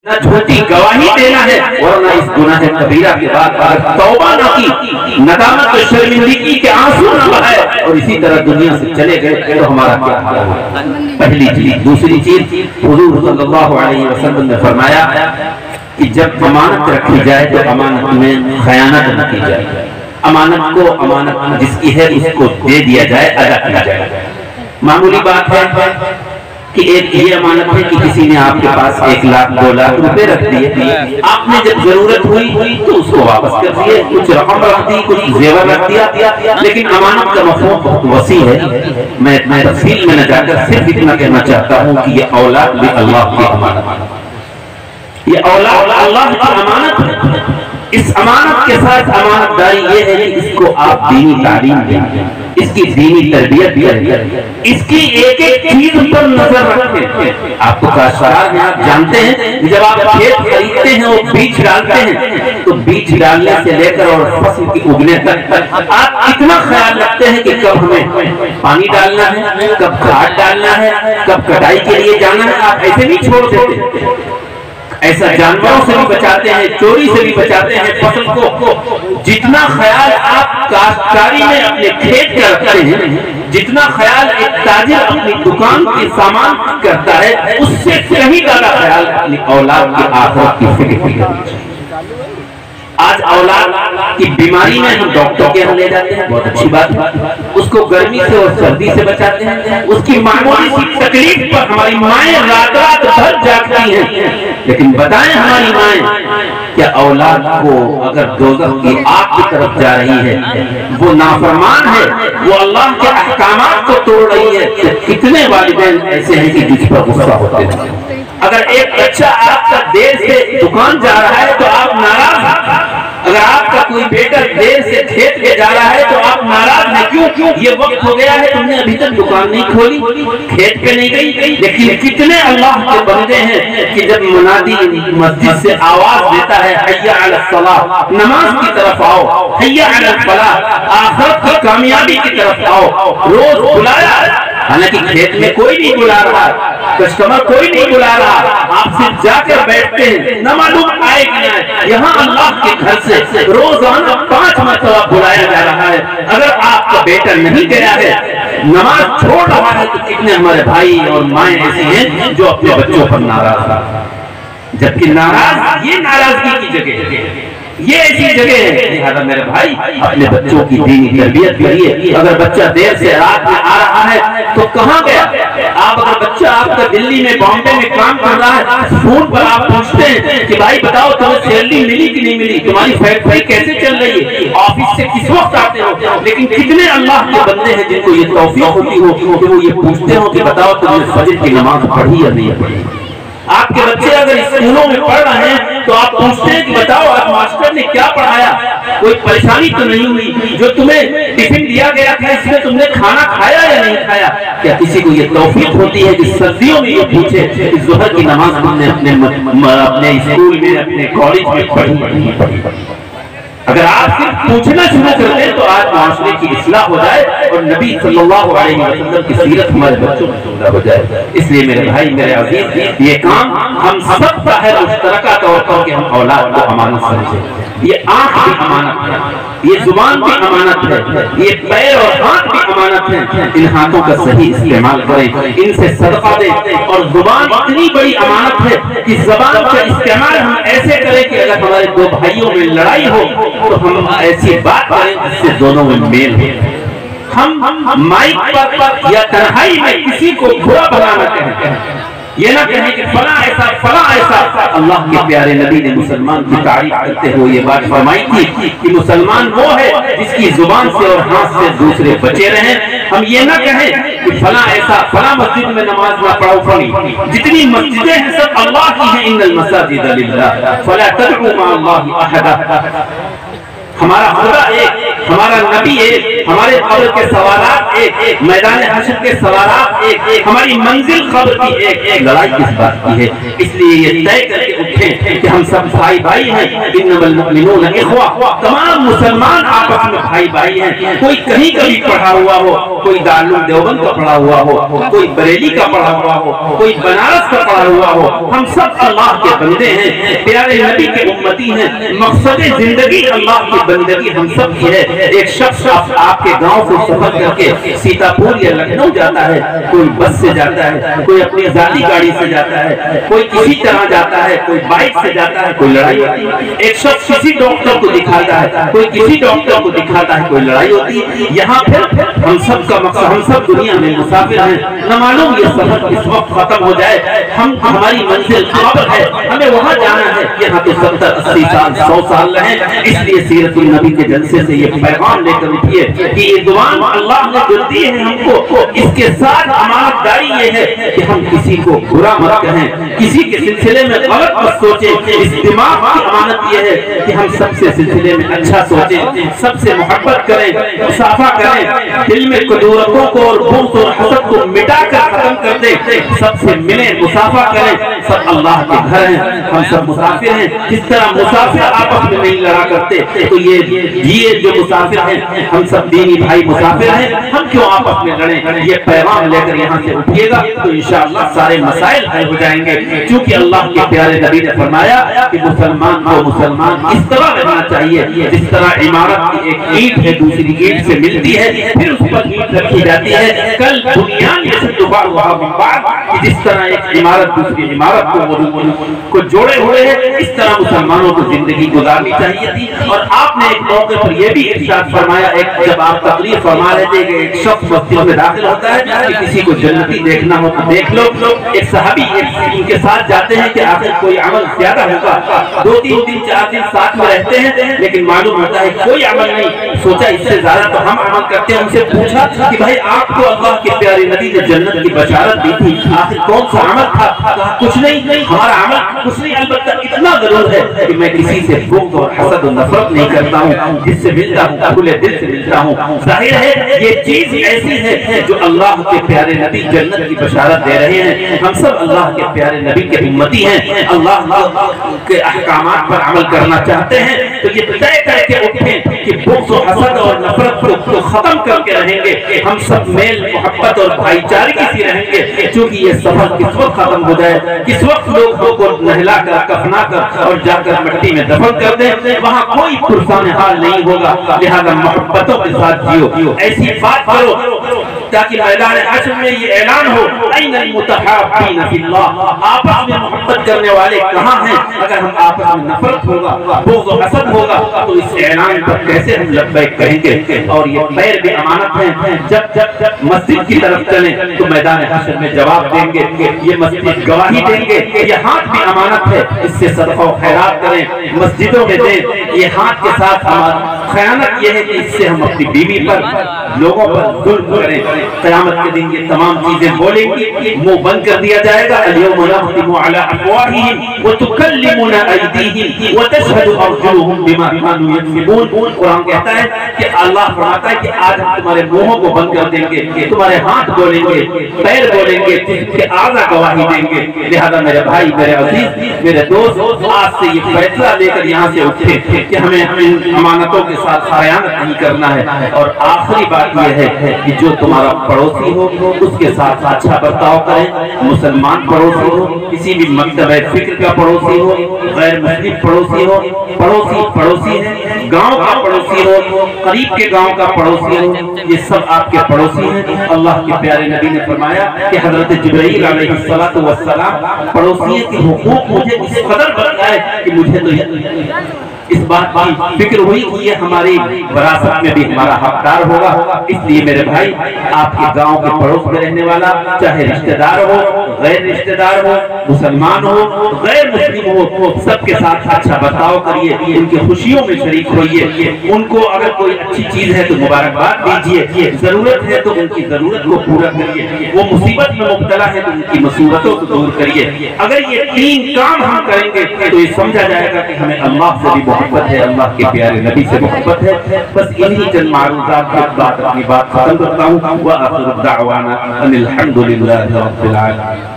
نہ جھوٹی گواہی دینا ہے اور نہ اس گناہ کبیرہ کے بعد اگر توبہ نہ کی، ندامت و شرمندگی کے آنسو نہ بہائے اور اسی طرح دنیا سے چلے گئے تو ہمارا کیا حال ہوگا؟ پہلی چیز۔ دوسری چیز، حضور صلی اللہ علیہ وسلم نے فرمایا کہ جب امانت رکھی جائے تو امانت میں خیانت نہ کی جائے، امانت کو امانت جس کی ہے اس کو دے دیا جائے، ادا کیا جائے۔ معمولی بات ہے کہ ایک یہ امانت ہے کہ کسی نے آپ کے پاس 1 لاکھ 2 لاکھ روپے رکھ دیے، آپ نے جب ضرورت ہوئی تو اس کو واپس کر دیے، کچھ رقم رکھ دی، کچھ زیور رکھ دیا، لیکن امانت کا مفہوم بہت وسیع ہے۔ میں تفصیل میں نہ جا کر صرف اتنا کہنا چاہتا ہوں کہ یہ اولاد بھی اللہ کی امانت ہے، یہ اولاد اللہ کی امانت ہے۔ اس امانت کے ساتھ امانت داری یہ ہے کہ اس کو آپ دینی تعلیم دیں، اس کی دینی تربیت دیں، اس کی ایک ایک چیز پر نظر رکھیں۔ آپ کو کاشتکار ہیں، آپ جانتے ہیں جب آپ کھیت خریدتے ہیں اور بیج ڈالتے ہیں تو بیج ڈالنے سے لے کر اور فصل کی اگنے تک آپ اتنا خیال رکھتے ہیں کہ کب ہمیں پانی ڈالنا ہے، کب کھاد ڈالنا ہے، کب کٹائی کے لیے جانا ہے۔ آپ ایسے نہیں چھوڑ دیتے، ایسا جانوروں سے بھی بچاتے ہیں، چوری سے بھی بچاتے ہیں فصل کو۔ جتنا خیال آپ کاشتکاری میں اپنے کھیت کا رکھتے ہیں، جتنا خیال ایک تاجر اپنی دکان کے سامان کرتا ہے، اس سے کہیں زیادہ خیال اپنی اولاد کی آخرت کی فکر کرنی چاہیے۔ آج اولاد کی بیماری میں ہم ڈاکٹر کے یہاں لے جاتے ہیں، بہت اچھی بات ہے، اس کو گرمی سے اور سردی سے بچاتے ہیں، اس کی معمولی سی تکلیف پر ہماری مائیں رات رات بھر جاگتی ہیں، لیکن بتائیں ہماری مائیں کیا اولاد کو اگر دوزخ کی آگ کی طرف جا رہی ہے، وہ نافرمان ہے، وہ اللہ کے احکامات کو توڑ رہی ہے، کتنے والدین ایسے ہیں کہ جس پر غصہ ہوتے ہیں؟ اگر ایک بچہ آپ کا دیر سے دکان جا رہا ہے تو آپ ناراض ہیں، اگر آپ کا کوئی بیٹا دیر سے کھیت کے جا رہا ہے تو آپ ناراض ہیں، کیوں؟ یہ وقت ہو گیا ہے، تم نے ابھی تک دکان نہیں کھولی، کھیت پہ نہیں گئی۔ لیکن کتنے اللہ کے بندے ہیں کہ جب منادی مسجد سے آواز دیتا ہے حی علی الصلاۃ، نماز کی طرف آؤ، حی علی الفلاح، آخرت کی کامیابی کی طرف آؤ، روز بلایا، حالانکہ کھیت میں کوئی نہیں بلا رہا، کسٹمر کوئی نہیں بلا رہا، آپ صرف جا کر بیٹھتے ہیں، نہ معلوم آئے کہ نہ آئے۔ یہاں اللہ کے گھر سے روزانہ 5 مرتبہ بلایا جا رہا ہے۔ اگر آپ کا بیٹا نہیں گیا ہے، نماز چھوڑ رہا ہے، تو کتنے ہمارے بھائی اور مائیں ایسے ہیں جو اپنے بچوں پر ناراض ہیں، جبکہ ناراض یہ ناراضگی کی جگہ ہے، یہ ایسی جگہ ہے۔ لہذا میرے بھائی اپنے بچوں کی دینی تربیت کریے۔ اگر بچہ دیر سے رات میں آ رہا ہے تو کہاں گیا؟ آپ اگر بچہ آپ کا دلی میں بامبے میں کام کر رہا ہے، فون پر آپ پوچھتے ہیں کہ بھائی بتاؤ تمہیں سیلری ملی کہ نہیں ملی، تمہاری فیکٹری کیسے چل رہی ہے، آفس سے کس وقت آتے ہو؟ لیکن کتنے اللہ کے بندے ہیں جن کو یہ توفیق ہوتی ہو کہ وہ یہ پوچھتے ہو کہ بتاؤ تم نے فجر کی نماز پڑھی یا نہیں پڑھی۔ آپ کے بچے اگر اسکولوں میں پڑھ رہے ہیں تو آپ پوچھتے ہیں کہ بتاؤ آج ماسٹر نے کیا پڑھایا، کوئی پریشانی تو نہیں ہوئی، جو تمہیں ٹفن دیا گیا تھا اس میں تم نے کھانا کھایا یا نہیں کھایا؟ کیا کسی کو یہ توفیق ہوتی ہے کہ سردیوں میں یہ پوچھے کہ ظہر کی نماز تم نے اپنے اسکول میں اپنے کالج میں پڑھی؟ اگر آپ صرف پوچھنا شروع کر دیں تو آج معاشرے کی اصلاح ہو جائے اور نبی صلی اللہ علیہ وسلم کی سیرت ہمارے بچوں میں زندہ ہو جائے۔ اس لیے میرے بھائی میرے عزیز، یہ کام ہم سب کا ہے مشترکہ طور پر کہ ہم اولاد کو امانت سمجھیں۔ یہ آنکھ بھی امانت ہے، یہ زبان بھی امانت ہے، یہ پیر اور ہاتھ بھی امانت ہے۔ ان ہاتھوں کا صحیح استعمال کریں، ان سے صدقہ دیں، اور زبان اتنی بڑی امانت ہے کہ زبان کا استعمال ہم ایسے کریں کہ اگر ہمارے 2 بھائیوں میں لڑائی ہو تو ہم ایسی بات کریں جس سے دونوں میں میل ہو۔ ہم مائک پر یا تنہائی میں کسی کو برا بھلا نہ کہیں، یہ نہ کہیں کہ فلاں ایسا فلاں ایسا۔ اللہ کے پیارے نبی نے مسلمان کی تعریف کرتے ہوئے یہ بات فرمائی تھی کہ مسلمان وہ ہے جس کی زبان سے اور ہاتھ سے دوسرے بچے رہیں۔ ہم یہ نہ کہیں کہ فلاں ایسا، فلاں مسجد میں نماز نہ پڑھو پڑھی، جتنی مسجدیں ہیں سب اللہ کی ہیں، ان المساجد للہ فلا تدعوا مع اللہ احدا۔ ہمارا خدا ایک، ہمارا نبی ایک، ہمارے قبر کے سوالات ایک، میدان حشر کے سوالات ایک، ہماری منزل قبر کی ایک، لڑائی کس بات کی ہے؟ اس لیے یہ طے کر کے اٹھیں کہ ہم سب بھائی بھائی ہیں، انما المؤمنون اخوہ، تمام مسلمان آپس میں بھائی بھائی ہیں۔ کوئی کہیں کبھی پڑھا ہوا ہو، کوئی دارالعلوم دیوبند کا پڑھا ہوا ہو، کوئی بریلی کا پڑھا ہوا ہو، کوئی بنارس کا پڑھا ہوا ہو، ہم سب اللہ کے بندے ہیں، پیارے نبی کے امتی ہیں۔ مقصد زندگی اللہ کی بندگی ہم سب کی ہے۔ ایک شخص آپ کے گاؤں سے سفر کر کے سیتا پور یا لکھنؤ جاتا ہے، کوئی بس سے جاتا ہے، کوئی اپنی ذاتی گاڑی سے جاتا ہے، کوئی کسی طرح جاتا ہے، کوئی بائک سے جاتا ہے، کوئی لڑائی ہوتی ہے۔ ایک شخص کسی ڈاکٹر کو دکھاتا ہے، کوئی کسی ڈاکٹر کو دکھاتا ہے، کوئی لڑائی ہوتی ہے۔ یہاں پھر ہم سب کا مقصد، ہم سب دنیا میں مسافر ہیں، نہ معلوم یہ سفر کس وقت ختم ہو جائے۔ ہماری منزل قبر ہے، ہمیں وہاں جانا ہے۔ یہاں تو 70 80 سال 100 سال رہیں، اس لیے سیرت النبی کے جلسے سے یہ پیغام لے کر اٹھیے کہ یہ دعائیں اللہ نے جو دی ہیں ہم کو، اس کے ساتھ امانت داری یہ ہے کہ ہم کسی کو برا مت کہیں، کسی کے سلسلے میں غلط مت سوچیں۔ اس دماغ کی امانت یہ ہے کہ ہم سب سے سلسلے میں اچھا سوچیں، سب سے محبت کریں، مصافحہ کریں، دل میں کدورتوں کو اور بغض اور حسد کو مٹا کر ختم کر دیں، سب سے ملیں، مصافحہ کریں۔ سب اللہ کے گھر ہیں، ہم سب مسافر ہیں۔ جس طرح مسافر آپس میں نہیں لڑا کرتے، تو یہ جو مسافر ہیں، ہم سب دینی بھائی مسافر ہیں، ہم کیوں آپس میں لڑیں؟ یہ پیغام لے کر یہاں سے اٹھیے گا تو انشاءاللہ سارے مسائل حل ہو جائیں گے۔ چونکہ اللہ کے پیارے نبی نے فرمایا کہ مسلمان کو مسلمان اس طرح رہنا چاہیے جس طرح عمارت کی ایک اینٹ ہے دوسری اینٹ سے ملتی ہے، پھر اس پر اینٹ رکھی جاتی ہے۔ کل بنیان یشد بعضها من بعض، جس طرح ایک عمارت دوسری عمارت کو جوڑے ہوئے ہیں، اس طرح مسلمانوں کو زندگی گزارنی چاہیے تھی۔ اور آپ نے ایک موقع پر یہ بھی ارشاد فرمایا، جب آپ تقریر فرما رہے تھے کہ ایک شخص مسجد میں داخل ہوتا ہے کہ کسی کو جنتی دیکھنا ہو تو دیکھ لو۔ ایک صحابی ان کے ساتھ جاتے ہیں کہ آخر کوئی عمل زیادہ ہوگا، 2-3 دن 4 دن ساتھ میں رہتے ہیں، لیکن معلوم ہوتا ہے کوئی عمل نہیں۔ سوچا اس سے زیادہ تو ہم عمل کرتے ہیں۔ ان سے پوچھا کہ بھائی آپ کو اللہ کے پیارے نبی نے جنت کی بشارت دی تھی، آخر کون سا عمل تھا؟ کہا کچھ نہیں، ہمارا عمل کچھ نہیں، البتہ اتنا ضرور ہے کہ میں کسی سے بغض اور حسد و نفرت نہیں کرتا ہوں، جس سے ملتا ہوں کھلے دل سے ملتا ہوں۔ ظاہر ہے یہ چیز ایسی ہے جو اللہ کے پیارے نبی جنت کی بشارت دے رہے ہیں۔ ہم سب اللہ کے پیارے نبی کے امتی ہیں، اللہ کے احکامات پر عمل کرنا چاہتے ہیں، تو یہ طے کر کے اٹھیں کہ بغض و حسد اور نفرت کو ختم کر کے رہیں گے، ہم سب میل محبت اور بھائی چارگی سے رہیں گے۔ چونکہ یہ سفر کس وقت ختم ہو جائے، کس وقت لوگوں کو نہلا کر کفنا کر اور جا کر مٹی میں دفن کر دیں، وہاں کوئی پرسان حال نہیں ہوگا۔ لہذا محبتوں کے ساتھ جیو، ایسی بات کرو تاکہ میدان حشر میں یہ اعلان ہو، این المتحابین فی اللہ، آپس میں محبت کرنے والے کہاں ہیں؟ اگر ہم آپس میں نفرت ہوگا، بغض و حسد ہوگا، تو اس اعلان پر کیسے ہم لبیک کہیں گے؟ اور یہ پیر بھی امانت ہیں، جب مسجد کی طرف چلیں تو میدان حشر میں جواب دیں گے، یہ مسجد گواہی دیں گے، یہ ہاتھ بھی امانت ہے، اس سے صدقہ و خیرات کریں، مسجدوں میں دیں۔ یہ ہاتھ کے ساتھ خیانت یہ ہے کہ اس سے ہم اپنی بیوی پر، لوگوں پر ظلم کریں۔ قیامت کے دن یہ تمام چیزیں بولیں گی، منہ بند کر دیا جائے گا۔ اليوم نختم على افواههم وتكلمنا ايديهم وتشهد ارجلهم بما كانوا يكسبون۔ قرآن کہتا ہے کہ اللہ فرماتا ہے کہ آج ہم تمہارے منہوں کو بند کر دیں گے، تمہارے ہاتھ بولیں گے، پیر بولیں گے، جسم کے اعضاء گواہی دیں گے۔ لہذا میرے بھائی، میرے عزیز، میرے دوست، آج سے یہ فیصلہ لے کر یہاں سے اٹھے کہ ہمیں امانتوں کے ساتھ خیانت نہیں کرنا ہے۔ اور آخری بات یہ ہے کہ جو تمہارا پڑوسی ہو اس کے ساتھ اچھا برتاؤ کریں۔ مسلمان پڑوسی ہو، کسی بھی مکتبہ فکر کا پڑوسی ہو، غیر مسلم پڑوسی ہو، پڑوسی ہے، گاؤں کا پڑوسی ہو، قریب کے گاؤں کا پڑوسی ہو، یہ سب آپ کے پڑوسی ہیں۔ اللہ کے پیارے نبی نے فرمایا کہ حضرت جبرائیل علیہ السلام پڑوسیت کے حقوق مجھے اس قدر بتائے کہ مجھے تو اس بات کی فکر ہوئی کہ یہ ہماری وراثت میں بھی ہمارا حقدار ہوگا۔ اس لیے میرے بھائی، آپ کے گاؤں کے پڑوس میں رہنے والا چاہے رشتہ دار ہو، غیر رشتہ دار ہو، مسلمان ہو، غیر مسلم ہو، سب کے ساتھ اچھا برتاؤ کریے، ان کی خوشیوں میں شریک ہوئیے، ان کو اگر کوئی اچھی چیز ہے تو مبارکباد دیجیے، ضرورت ہے تو ان کی ضرورت کو پورا کریے، وہ مصیبت میں مبتلا ہے تو ان کی مصیبتوں کو دور کریے۔ اگر یہ تین کام ہم کریں گے تو یہ سمجھا جائے گا کہ ہمیں اللہ سے بھی محبت ہے، اللہ کے پیارے نبی سے محبت ہے۔ بس انہی چند معروضات کے بعد اپنی بات ختم کرتا ہوں۔ وآخر دعوانا ان الحمد للہ رب العالمین۔